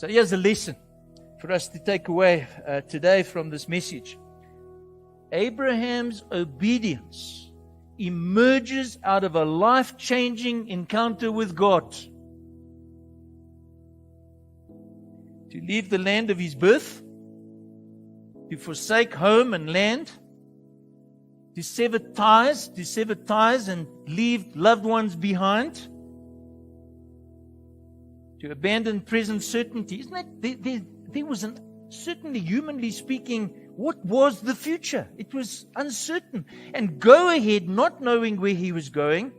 So here's a lesson for us to take away today from this message. Abraham's obedience emerges out of a life-changing encounter with God. To leave the land of his birth, to forsake home and land, to sever ties and leave loved ones behind, to abandon present certainty. Isn't that, there was certainly, humanly speaking, what was the future? It was uncertain. And go ahead not knowing where he was going,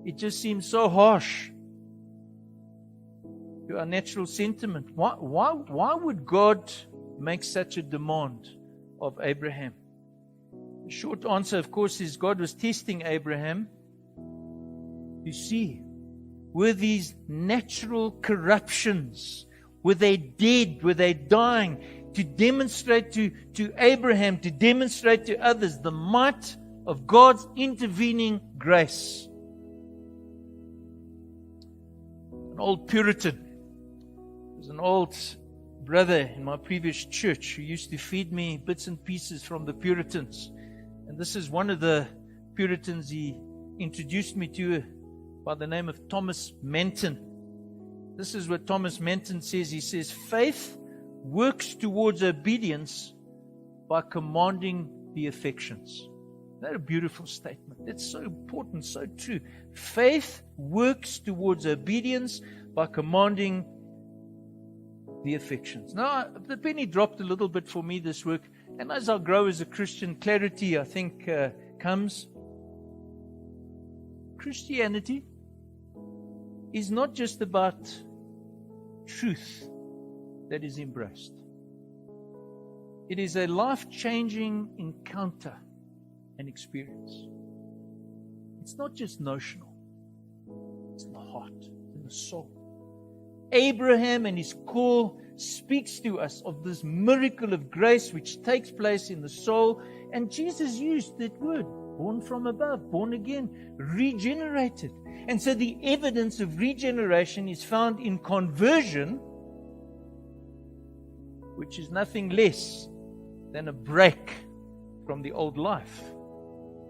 it just seems so harsh to our natural sentiment. Why would God make such a demand of Abraham? The short answer, of course, is God was testing Abraham to see, were these natural corruptions, were they dead, were they dying, to demonstrate to Abraham, to demonstrate to others the might of God's intervening grace. An old Puritan, there's an old brother in my previous church who used to feed me bits and pieces from the Puritans. And this is one of the Puritans he introduced me to, by the name of Thomas Manton. This is what Thomas Manton says. He says, faith works towards obedience by commanding the affections. Isn't that a beautiful statement? That's so important, so true. Faith works towards obedience by commanding the affections. Now, the penny dropped a little bit for me this week, and as I grow as a Christian, clarity, I think, comes. Christianity is not just about truth that is embraced. It is a life-changing encounter and experience. It's not just notional. It's in the heart, in the soul. Abraham and his call speaks to us of this miracle of grace which takes place in the soul. And Jesus used that word, born from above, born again, regenerated. And so the evidence of regeneration is found in conversion, which is nothing less than a break from the old life.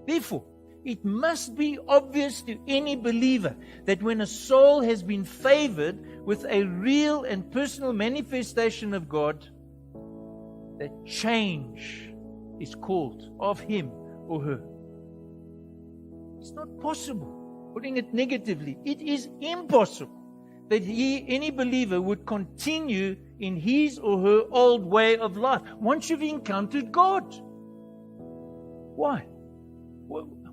Therefore, it must be obvious to any believer that when a soul has been favored with a real and personal manifestation of God, that change is called of him or her. It's not possible, putting it negatively, it is impossible that any believer would continue in his or her old way of life once you've encountered God. Why?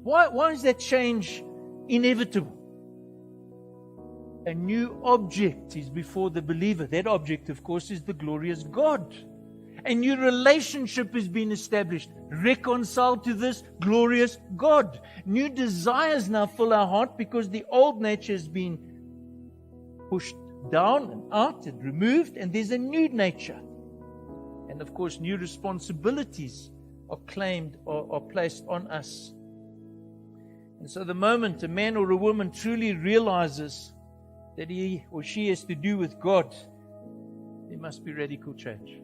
Why is that change inevitable? A new object is before the believer. That object, of course, is the glorious God. A new relationship has been established, reconciled to this glorious God. New desires now fill our heart because the old nature has been pushed down and out and removed, and there's a new nature. And of course, new responsibilities are claimed or are placed on us. And so the moment a man or a woman truly realizes that he or she has to do with God, there must be radical change.